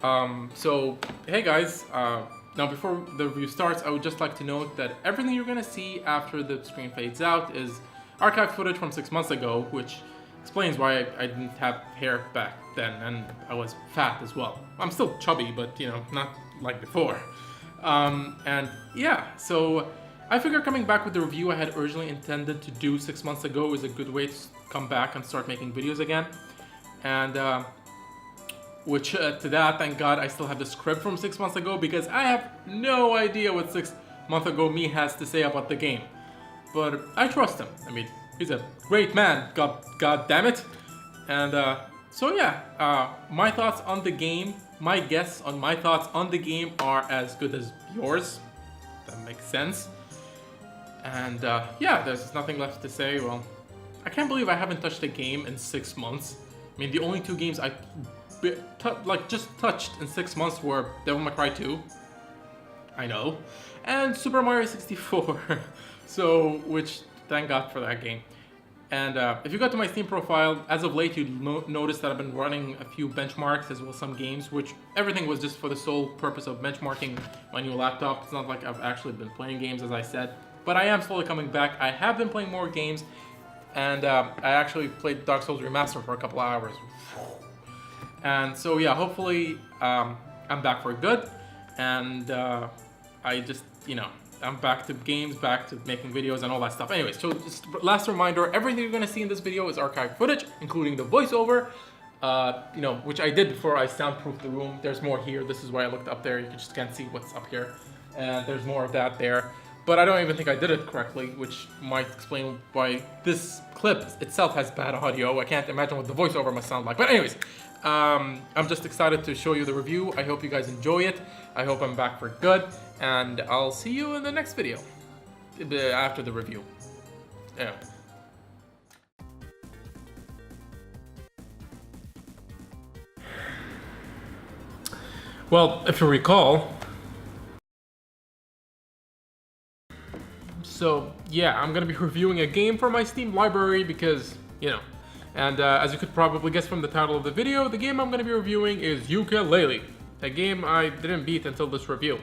So, hey guys, now before the review starts, I would just like to note that everything you're gonna see after the screen fades out is archived footage from 6 months ago, which explains why I didn't have hair back then, and I was fat as well. I'm still chubby, but you know, not like before. And yeah, so I figure coming back with the review I had originally intended to do 6 months ago is a good way to come back and start making videos again. And which to that, thank God, I still have the script from 6 months ago because I have no idea what 6 months ago me has to say about the game. But I trust him. I mean, he's a great man, God damn it. And so yeah, my thoughts on the game, my guess on my thoughts on the game are as good as yours. That makes sense. And yeah, there's nothing left to say. Well, I can't believe I haven't touched a game in 6 months. I mean, the only two games I just touched in 6 months were Devil May Cry 2, I know, and Super Mario 64. So, which, thank God for that game. And if you go to my Steam profile, as of late, you'd notice that I've been running a few benchmarks as well as some games, which everything was just for the sole purpose of benchmarking my new laptop. It's not like I've actually been playing games, as I said, but I am slowly coming back. I have been playing more games, and I actually played Dark Souls Remastered for a couple of hours. And so yeah, hopefully I'm back for good, and I just, you know, I'm back to games, back to making videos and all that stuff. Anyways, so just last reminder, everything you're gonna see in this video is archived footage, including the voiceover, you know, which I did before I soundproofed the room. There's more here. This is why I looked up there. You just can't see what's up here. And there's more of that there. But I don't even think I did it correctly, which might explain why this clip itself has bad audio. I can't imagine what the voiceover must sound like. But anyways, I'm just excited to show you the review. I hope you guys enjoy it. I hope I'm back for good. And I'll see you in the next video after the review. Yeah. Well, if you recall, so yeah, I'm gonna be reviewing a game from my Steam library because, you know, and as you could probably guess from the title of the video, the game I'm gonna be reviewing is Yooka-Laylee, a game I didn't beat until this review.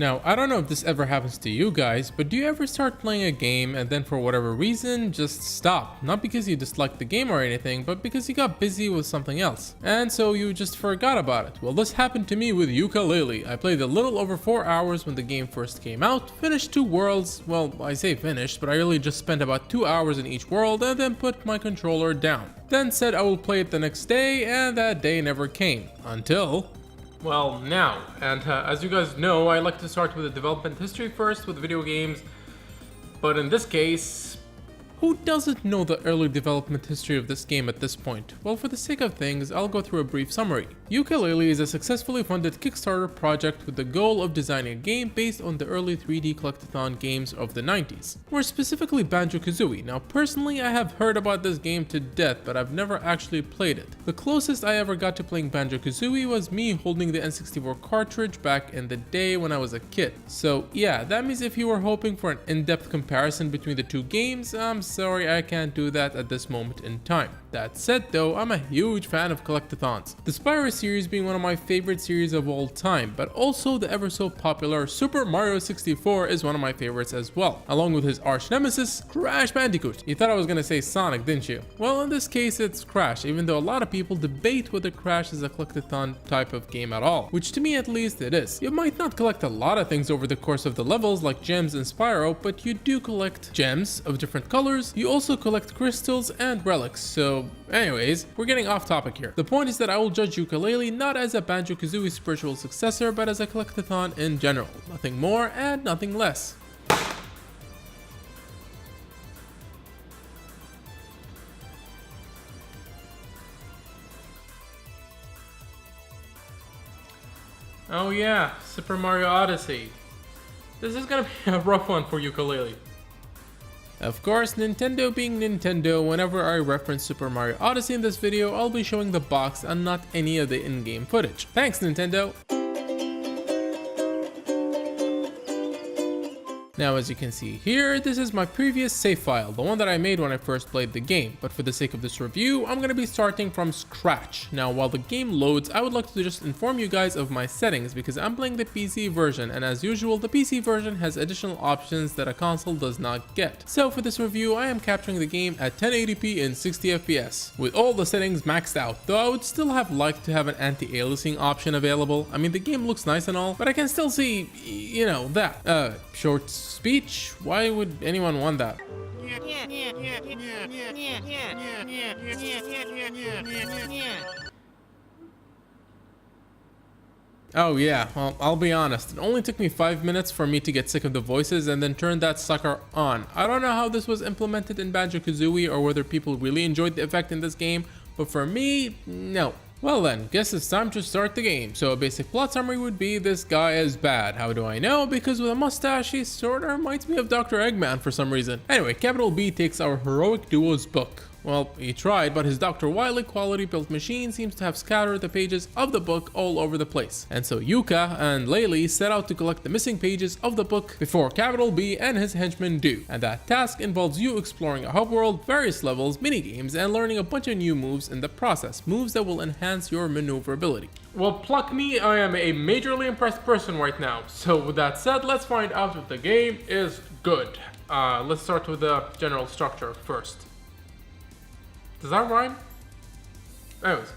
Now, I don't know if this ever happens to you guys, but do you ever start playing a game and then for whatever reason, just stop? Not because you disliked the game or anything, but because you got busy with something else. And so you just forgot about it. Well, this happened to me with Yooka-Laylee. I played a little over 4 hours when the game first came out, finished 2 worlds, well, I say finished, but I really just spent about 2 hours in each world and then put my controller down. Then said I will play it the next day, and that day never came. Until... well, now, and as you guys know, I like to start with the development history first with video games, but in this case, who doesn't know the early development history of this game at this point? Well, for the sake of things, I'll go through a brief summary. Yooka-Laylee is a successfully funded Kickstarter project with the goal of designing a game based on the early 3D collectathon games of the 90s, more specifically Banjo-Kazooie. Now, personally, I have heard about this game to death, but I've never actually played it. The closest I ever got to playing Banjo-Kazooie was me holding the N64 cartridge back in the day when I was a kid. So yeah, that means if you were hoping for an in-depth comparison between the two games, I'm sorry I can't do that at this moment in time. That said though, I'm a huge fan of collectathons. The Spyro series being one of my favorite series of all time, but also the ever so popular Super Mario 64 is one of my favorites as well, along with his arch nemesis, Crash Bandicoot. You thought I was gonna say Sonic, didn't you? Well, in this case it's Crash, even though a lot of people debate whether Crash is a collectathon type of game at all, which to me at least it is. You might not collect a lot of things over the course of the levels like gems in Spyro, but you do collect gems of different colors. You also collect crystals and relics, so anyways, we're getting off topic here. The point is that I will judge Yooka-Laylee not as a Banjo-Kazooie spiritual successor, but as a collectathon in general. Nothing more and nothing less. Oh yeah, Super Mario Odyssey. This is gonna be a rough one for Yooka-Laylee. Of course, Nintendo being Nintendo, whenever I reference Super Mario Odyssey in this video, I'll be showing the box and not any of the in-game footage. Thanks, Nintendo! Now as you can see here, this is my previous save file, the one that I made when I first played the game, but for the sake of this review, I'm going to be starting from scratch. Now while the game loads, I would like to just inform you guys of my settings because I'm playing the PC version, and as usual, the PC version has additional options that a console does not get. So for this review, I am capturing the game at 1080p in 60 FPS, with all the settings maxed out, though I would still have liked to have an anti-aliasing option available. I mean, the game looks nice and all, but I can still see, you know, that. Short speech? Why would anyone want that? Oh yeah, well, I'll be honest, it only took me 5 minutes for me to get sick of the voices and then turn that sucker on. I don't know how this was implemented in Banjo-Kazooie or whether people really enjoyed the effect in this game, but for me, no. Well then, guess it's time to start the game. So a basic plot summary would be this guy is bad. How do I know? Because with a mustache, he sorta reminds me of Dr. Eggman for some reason. Anyway, Capital B takes our heroic duo's book. Well, he tried, but his Dr. Wily quality built machine seems to have scattered the pages of the book all over the place. And so Yooka-Laylee set out to collect the missing pages of the book before Capital B and his henchmen do. And that task involves you exploring a hub world, various levels, minigames, and learning a bunch of new moves in the process. Moves that will enhance your maneuverability. Well, pluck me, I am a majorly impressed person right now. So with that said, let's find out if the game is good. Let's start with the general structure first. Does that rhyme? Anyways.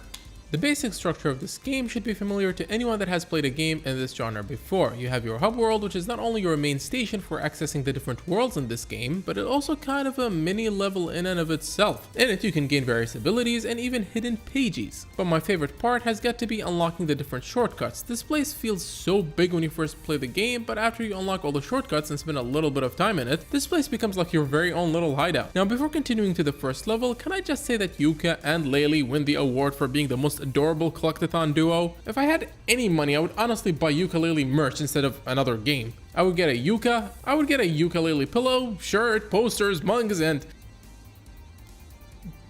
The basic structure of this game should be familiar to anyone that has played a game in this genre before. You have your hub world, which is not only your main station for accessing the different worlds in this game, but it's also kind of a mini level in and of itself. In it you can gain various abilities and even hidden pages. But my favorite part has got to be unlocking the different shortcuts. This place feels so big when you first play the game, but after you unlock all the shortcuts and spend a little bit of time in it, this place becomes like your very own little hideout. Now before continuing to the first level, can I just say that Yooka and Laylee win the award for being the most adorable collectathon duo? If I had any money, I would honestly buy Yooka-Laylee merch instead of another game. I would get a Yooka-Laylee pillow, shirt, posters, mugs, and...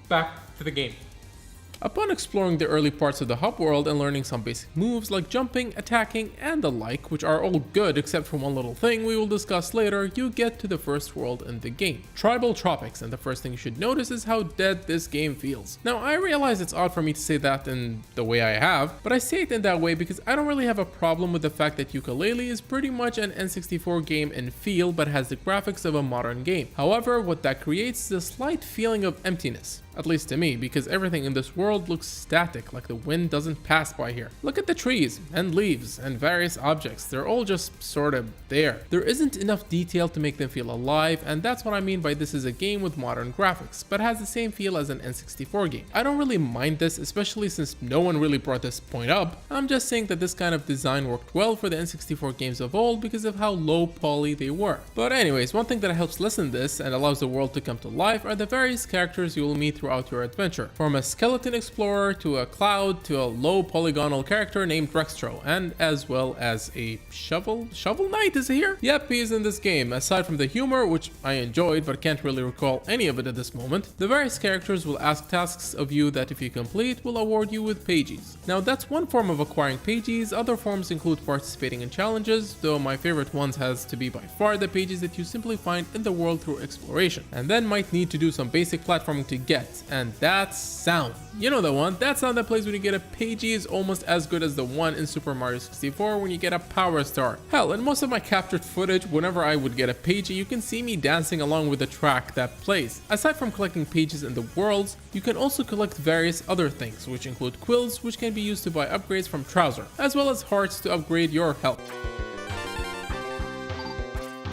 back to the game. Upon exploring the early parts of the hub world and learning some basic moves like jumping, attacking, and the like, which are all good except for one little thing we will discuss later, you get to the first world in the game, Tribal Tropics, and the first thing you should notice is how dead this game feels. Now I realize it's odd for me to say that in the way I have, but I say it in that way because I don't really have a problem with the fact that Yooka-Laylee is pretty much an N64 game in feel but has the graphics of a modern game. However, what that creates is a slight feeling of emptiness. At least to me, because everything in this world looks static, like the wind doesn't pass by here. Look at the trees, and leaves, and various objects, they're all just sort of there. There isn't enough detail to make them feel alive, and that's what I mean by this is a game with modern graphics, but has the same feel as an N64 game. I don't really mind this, especially since no one really brought this point up. I'm just saying that this kind of design worked well for the N64 games of old because of how low poly they were. But anyways, one thing that helps lessen this and allows the world to come to life are the various characters you will meet throughout your adventure. From a skeleton explorer to a cloud to a low polygonal character named Rextro, and as well as a shovel knight is here? Yep, he is in this game. Aside from the humor, which I enjoyed but can't really recall any of it at this moment, the various characters will ask tasks of you that if you complete will award you with pages. Now that's one form of acquiring pages, other forms include participating in challenges, though my favorite ones has to be by far the pages that you simply find in the world through exploration, and then might need to do some basic platforming to get. And that's sound. You know the one, that sound that plays when you get a Pagey is almost as good as the one in Super Mario 64 when you get a Power Star. Hell, in most of my captured footage, whenever I would get a Pagey, you can see me dancing along with the track that plays. Aside from collecting pages in the worlds, you can also collect various other things, which include quills, which can be used to buy upgrades from Trouser, as well as hearts to upgrade your health.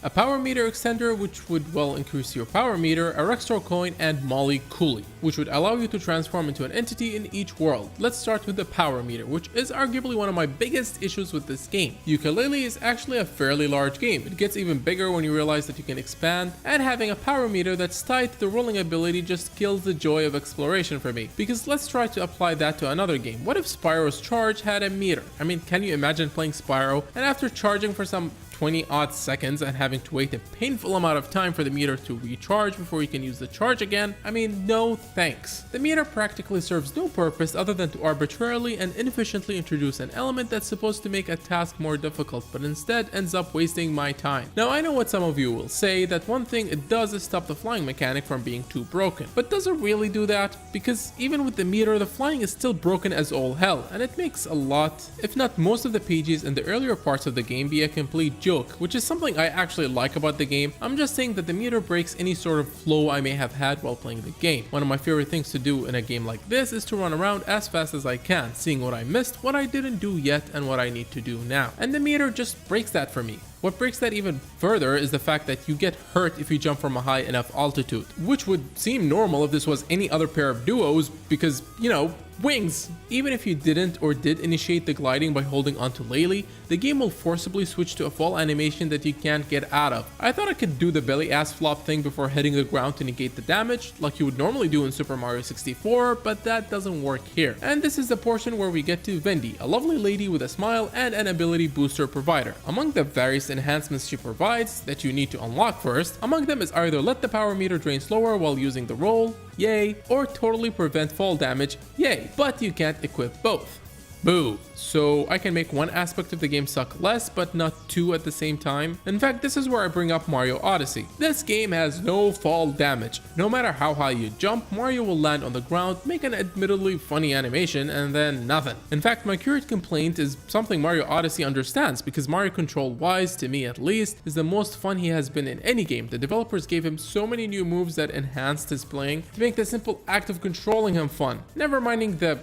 A power meter extender, which would well increase your power meter, a Rextro coin, and Molly Cooley, which would allow you to transform into an entity in each world. Let's start with the power meter, which is arguably one of my biggest issues with this game. Yooka-Laylee is actually a fairly large game. It gets even bigger when you realize that you can expand, and having a power meter that's tied to the rolling ability just kills the joy of exploration for me. Because let's try to apply that to another game. What if Spyro's charge had a meter? I mean, can you imagine playing Spyro and after charging for some 20 odd seconds and having to wait a painful amount of time for the meter to recharge before you can use the charge again, I mean, no thanks. The meter practically serves no purpose other than to arbitrarily and inefficiently introduce an element that's supposed to make a task more difficult, but instead ends up wasting my time. Now I know what some of you will say, that one thing it does is stop the flying mechanic from being too broken. But does it really do that? Because even with the meter, the flying is still broken as all hell, and it makes a lot, if not most of the pages in the earlier parts of the game be a complete joke, which is something I actually like about the game. I'm just saying that the meter breaks any sort of flow I may have had while playing the game. One of my favorite things to do in a game like this is to run around as fast as I can, seeing what I missed, what I didn't do yet, and what I need to do now. And the meter just breaks that for me. What breaks that even further is the fact that you get hurt if you jump from a high enough altitude, which would seem normal if this was any other pair of duos because, you know, wings. Even if you didn't or did initiate the gliding by holding onto Laylee, the game will forcibly switch to a fall animation that you can't get out of. I thought I could do the belly ass flop thing before hitting the ground to negate the damage, like you would normally do in Super Mario 64, but that doesn't work here. And this is the portion where we get to Vendy, a lovely lady with a smile and an ability booster provider. Among the various enhancements she provides that you need to unlock first, among them is either let the power meter drain slower while using the roll, yay, or totally prevent fall damage, yay, but you can't equip both. Boo. So I can make one aspect of the game suck less, but not two at the same time. In fact, this is where I bring up Mario Odyssey. This game has no fall damage. No matter how high you jump, Mario will land on the ground, make an admittedly funny animation, and then nothing. In fact, my current complaint is something Mario Odyssey understands, because Mario control-wise, to me at least, is the most fun he has been in any game. The developers gave him so many new moves that enhanced his playing to make the simple act of controlling him fun, never minding the,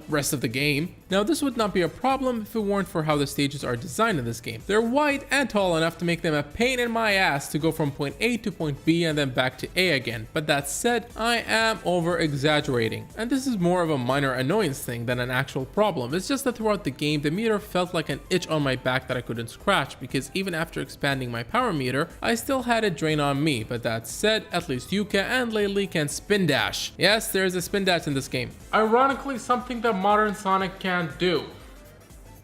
rest of the game. Now, this would not be a problem if it weren't for how the stages are designed in this game. They're wide and tall enough to make them a pain in my ass to go from point A to point B and then back to A again. But that said, I am over exaggerating. And this is more of a minor annoyance thing than an actual problem. It's just that throughout the game, the meter felt like an itch on my back that I couldn't scratch, because even after expanding my power meter, I still had it drain on me. But that said, at least Yooka and Laylee can spin dash. Yes, there is a spin dash in this game. Ironically, something that modern Sonic can't do.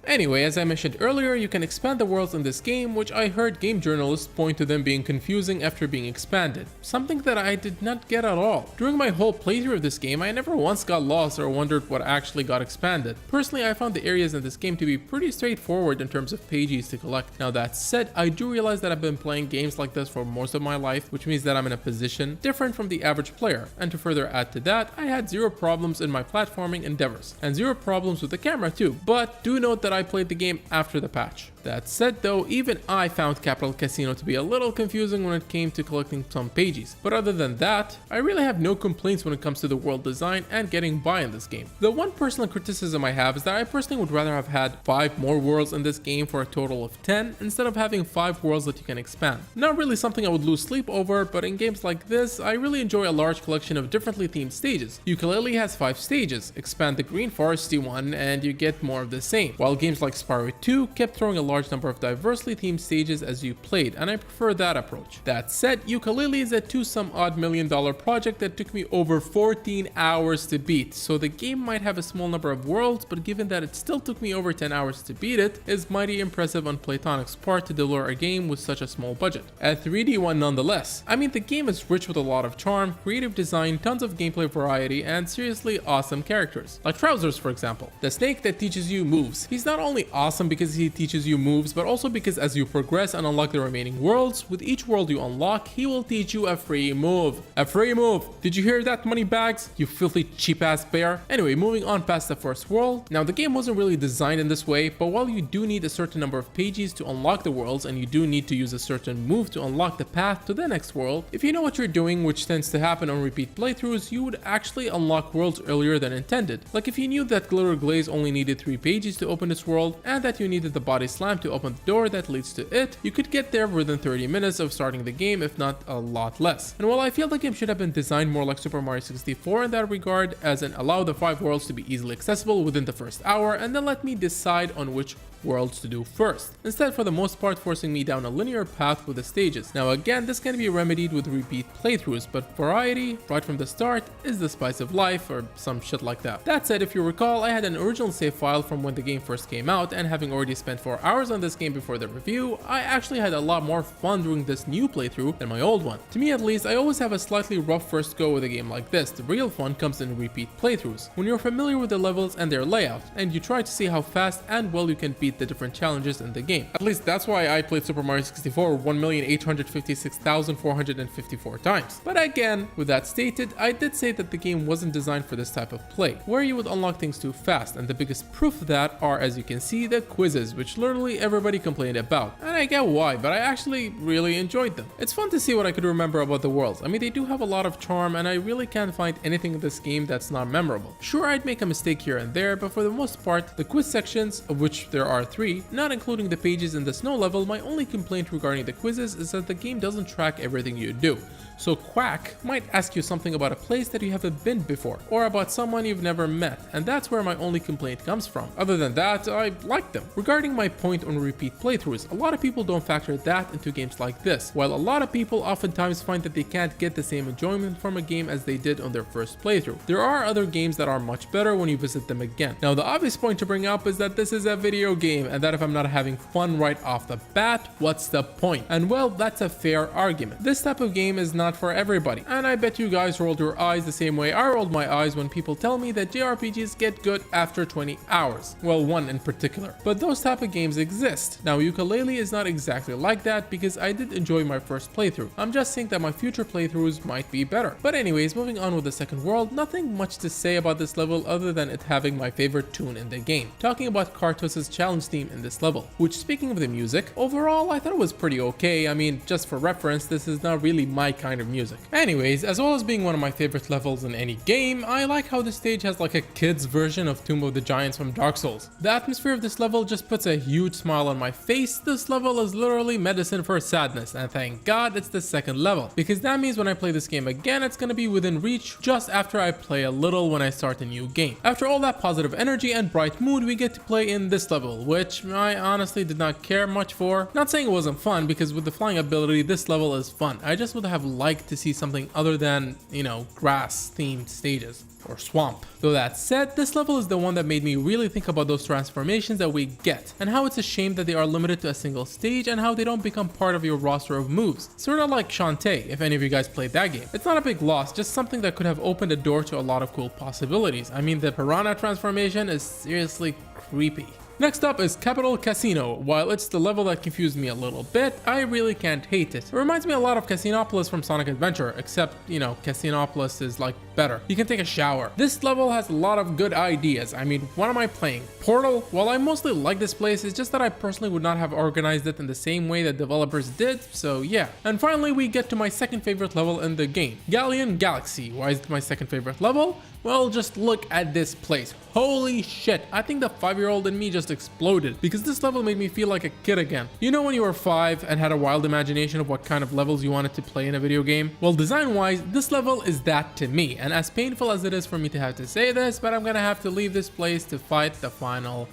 Anyway, as I mentioned earlier, you can expand the worlds in this game, which I heard game journalists point to them being confusing after being expanded. Something that I did not get at all. During my whole playthrough of this game, I never once got lost or wondered what actually got expanded. Personally, I found the areas in this game to be pretty straightforward in terms of pages to collect. Now that said, I do realize that I've been playing games like this for most of my life, which means that I'm in a position different from the average player. And to further add to that, I had zero problems in my platforming endeavors, and zero problems with the camera too. But do note that I played the game after the patch. That said though, even I found Capital Casino to be a little confusing when it came to collecting some pages. But other than that, I really have no complaints when it comes to the world design and getting by in this game. The one personal criticism I have is that I personally would rather have had 5 more worlds in this game for a total of 10 instead of having 5 worlds that you can expand. Not really something I would lose sleep over, but in games like this, I really enjoy a large collection of differently themed stages. Yooka-Laylee has 5 stages. Expand the Green Foresty one and you get more of the same, while games like Spyro 2 kept throwing a large number of diversely themed stages as you played, and I prefer that approach. That said, Yooka-Laylee is a $2-some-odd million project that took me over 14 hours to beat, so the game might have a small number of worlds, but given that it still took me over 10 hours to beat it, is mighty impressive on Playtonic's part to deliver a game with such a small budget. A 3D one nonetheless. I mean, the game is rich with a lot of charm, creative design, tons of gameplay variety, and seriously awesome characters. Like Trousers, for example, the snake that teaches you moves. He's not only awesome because he teaches you moves, but also because as you progress and unlock the remaining worlds, with each world you unlock, he will teach you a free move. A free move! Did you hear that, money bags? You filthy cheap ass bear. Anyway, moving on past the first world. Now the game wasn't really designed in this way, but while you do need a certain number of pages to unlock the worlds and you do need to use a certain move to unlock the path to the next world, if you know what you're doing, which tends to happen on repeat playthroughs, you would actually unlock worlds earlier than intended. Like if you knew that Glitter Glaze only needed 3 pages to open this world and that you needed the body slam to open the door that leads to it, you could get there within 30 minutes of starting the game, if not a lot less. And while I feel the game should have been designed more like Super Mario 64 in that regard, as in allow the 5 worlds to be easily accessible within the first hour and then let me decide on which worlds to do first, instead for the most part forcing me down a linear path with the stages. Now again, this can be remedied with repeat playthroughs, but variety right from the start is the spice of life, or some shit like that. That said, if you recall, I had an original save file from when the game first came out, and having already spent 4 hours hours on this game before the review, I actually had a lot more fun doing this new playthrough than my old one. To me at least, I always have a slightly rough first go with a game like this. The real fun comes in repeat playthroughs, when you're familiar with the levels and their layout, and you try to see how fast and well you can beat the different challenges in the game. At least that's why I played Super Mario 64 1,856,454 times. But again, with that stated, I did say that the game wasn't designed for this type of play, where you would unlock things too fast, and the biggest proof of that are, as you can see, the quizzes, which literally everybody complained about. And I get why, but I actually really enjoyed them. It's fun to see what I could remember about the worlds. I mean, they do have a lot of charm, and I really can't find anything in this game that's not memorable. Sure, I'd make a mistake here and there, but for the most part, the quiz sections, of which there are 3, not including the pages in the snow level, my only complaint regarding the quizzes is that the game doesn't track everything you do. So Quack might ask you something about a place that you haven't been before, or about someone you've never met, and that's where my only complaint comes from. Other than that, I like them. Regarding my point on repeat playthroughs, a lot of people don't factor that into games like this, while a lot of people oftentimes find that they can't get the same enjoyment from a game as they did on their first playthrough. There are other games that are much better when you visit them again. Now, the obvious point to bring up is that this is a video game, and that if I'm not having fun right off the bat, what's the point? And well, that's a fair argument. This type of game is not for everybody, and I bet you guys rolled your eyes the same way I rolled my eyes when people tell me that JRPGs get good after 20 hours. Well, one in particular. But those type of games exist. Now, Yooka-Laylee is not exactly like that because I did enjoy my first playthrough. I'm just saying that my future playthroughs might be better. But anyways, moving on with the second world, nothing much to say about this level other than it having my favorite tune in the game. Talking about Kartos' challenge theme in this level, which, speaking of the music, overall I thought it was pretty okay. I mean, just for reference, this is not really my kind of music. Anyways, as well as being one of my favorite levels in any game, I like how the stage has like a kid's version of Tomb of the Giants from Dark Souls. The atmosphere of this level just puts a huge smile on my face. This level is literally medicine for sadness, and thank God it's the second level, because that means when I play this game again, it's gonna be within reach just after I play a little when I start a new game. After all that positive energy and bright mood, we get to play in this level, which I honestly did not care much for. Not saying it wasn't fun, because with the flying ability, this level is fun. I just would have liked to see something other than, you know, grass themed stages or swamp. Though that said, this level is the one that made me really think about those transformations that we get, and how it's a shame that they are limited to a single stage and how they don't become part of your roster of moves. Sort of like Shantae, if any of you guys played that game. It's not a big loss, just something that could have opened a door to a lot of cool possibilities. I mean, the piranha transformation is seriously creepy. Next up is Capital Casino. While it's the level that confused me a little bit, I really can't hate it. It reminds me a lot of Casinopolis from Sonic Adventure, except, you know, Casinopolis is like better. You can take a shower. This level has a lot of good ideas. I mean, what am I playing? Portal? While I mostly like this place, it's just that I personally would not have organized it in the same way that developers did, so yeah. And finally, we get to my second favorite level in the game, Galleon Galaxy. Why is it my second favorite level? Well, just look at this place. Holy shit, I think the 5-year-old in me just exploded, because this level made me feel like a kid again. You know when you were 5 and had a wild imagination of what kind of levels you wanted to play in a video game? Well, design-wise, this level is that to me, and as painful as it is for me to have to say this, but I'm gonna have to leave this place to fight the final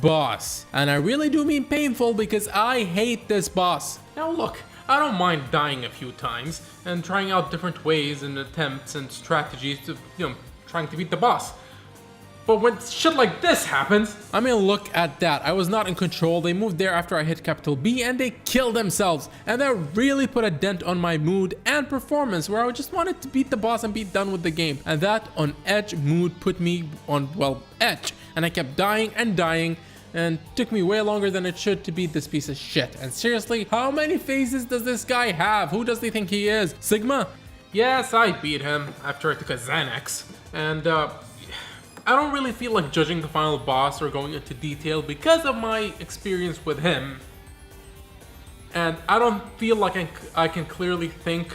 boss. And I really do mean painful, because I hate this boss. Now look, I don't mind dying a few times and trying out different ways and attempts and strategies to, you know, trying to beat the boss. But when shit like this happens, I mean, look at that. I was not in control. They moved there after I hit capital B and they killed themselves. And that really put a dent on my mood and performance, where I just wanted to beat the boss and be done with the game. And that on edge mood put me on, well, edge. And I kept dying and dying, and took me way longer than it should to beat this piece of shit. And seriously, how many phases does this guy have? Who does he think he is? Sigma? Yes, I beat him after I took a Xanax. And I don't really feel like judging the final boss or going into detail because of my experience with him. And I don't feel like I can clearly think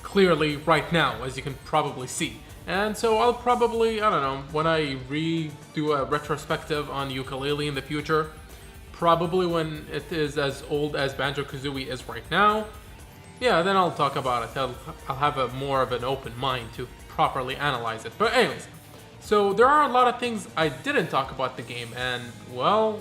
clearly right now, as you can probably see. And so I'll probably, I don't know, when I redo a retrospective on Yooka-Laylee in the future, probably when it is as old as Banjo-Kazooie is right now, yeah, then I'll talk about it. I'll have more of an open mind to properly analyze it. But anyways, so there are a lot of things I didn't talk about the game, and well,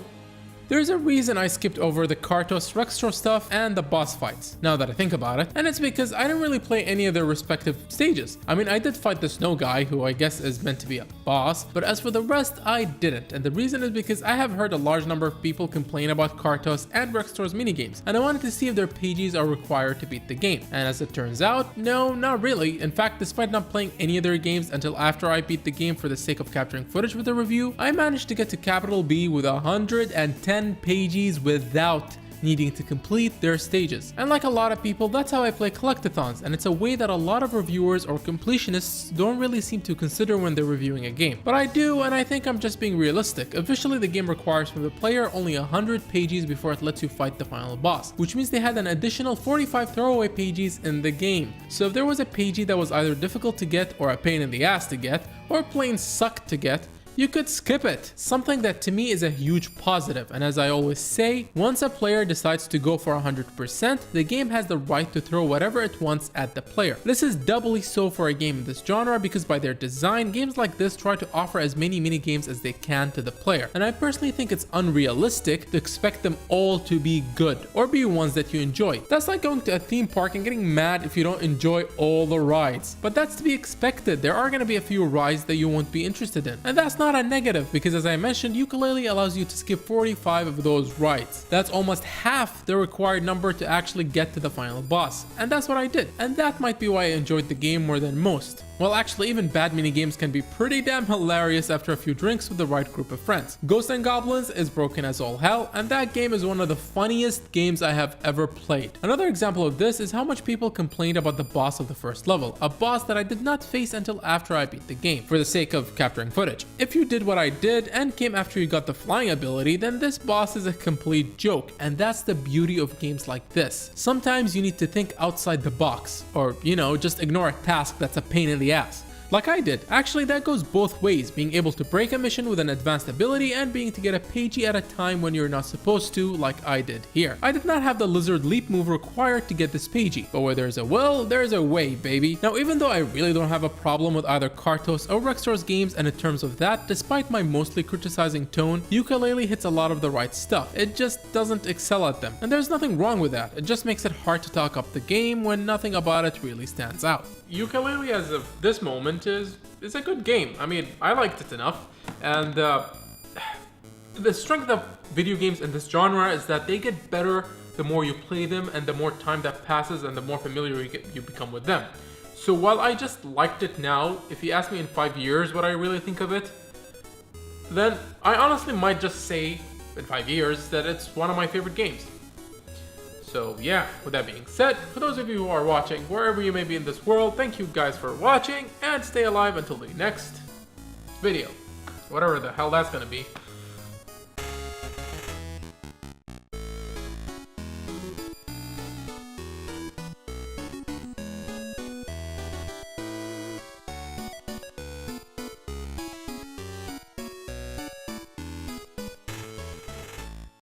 There's a reason I skipped over the Kartos Rextor stuff and the boss fights, now that I think about it, and it's because I didn't really play any of their respective stages. I mean, I did fight the snow guy, who I guess is meant to be a boss, but as for the rest, I didn't, and the reason is because I have heard a large number of people complain about Kartos and Rextor's minigames, and I wanted to see if their pages are required to beat the game, and as it turns out, no, not really. In fact, despite not playing any of their games until after I beat the game for the sake of capturing footage with a review, I managed to get to capital B with 110 pages without needing to complete their stages. And like a lot of people, that's how I play collectathons, and it's a way that a lot of reviewers or completionists don't really seem to consider when they're reviewing a game. But I do, and I think I'm just being realistic. Officially, the game requires from the player only 100 pages before it lets you fight the final boss, which means they had an additional 45 throwaway pages in the game. So if there was a page that was either difficult to get or a pain in the ass to get, or plain sucked to get, you could skip it. Something that to me is a huge positive, and as I always say, once a player decides to go for 100%, the game has the right to throw whatever it wants at the player. This is doubly so for a game in this genre because by their design, games like this try to offer as many minigames as they can to the player, and I personally think it's unrealistic to expect them all to be good or be ones that you enjoy. That's like going to a theme park and getting mad if you don't enjoy all the rides, but that's to be expected. There are going to be a few rides that you won't be interested in, and that's not a negative because, as I mentioned, Yooka-Laylee allows you to skip 45 of those rides. That's almost half the required number to actually get to the final boss, and that's what I did, and that might be why I enjoyed the game more than most. Well, actually, even bad minigames can be pretty damn hilarious after a few drinks with the right group of friends. Ghosts and Goblins is broken as all hell, and that game is one of the funniest games I have ever played. Another example of this is how much people complained about the boss of the first level, a boss that I did not face until after I beat the game, for the sake of capturing footage. If you did what I did and came after you got the flying ability, then this boss is a complete joke, and that's the beauty of games like this. Sometimes you need to think outside the box, or, just ignore a task that's a pain in the ass. Like I did. Actually, that goes both ways, being able to break a mission with an advanced ability and being to get a pagey at a time when you're not supposed to, like I did here. I did not have the lizard leap move required to get this pagey, but where there's a will, there's a way, baby. Now, even though I really don't have a problem with either Kartos or Rextor's games, and in terms of that, despite my mostly criticizing tone, Yooka-Laylee hits a lot of the right stuff. It just doesn't excel at them, and there's nothing wrong with that. It just makes it hard to talk up the game when nothing about it really stands out. Yooka-Laylee as of this moment is a good game. I mean, I liked it enough, and the strength of video games in this genre is that they get better the more you play them and the more time that passes and the more familiar you become with them. So while I just liked it now, if you ask me in 5 years what I really think of it, then I honestly might just say in 5 years that it's one of my favorite games. So yeah, with that being said, for those of you who are watching, wherever you may be in this world, thank you guys for watching, and stay alive until the next video. Whatever the hell that's gonna be.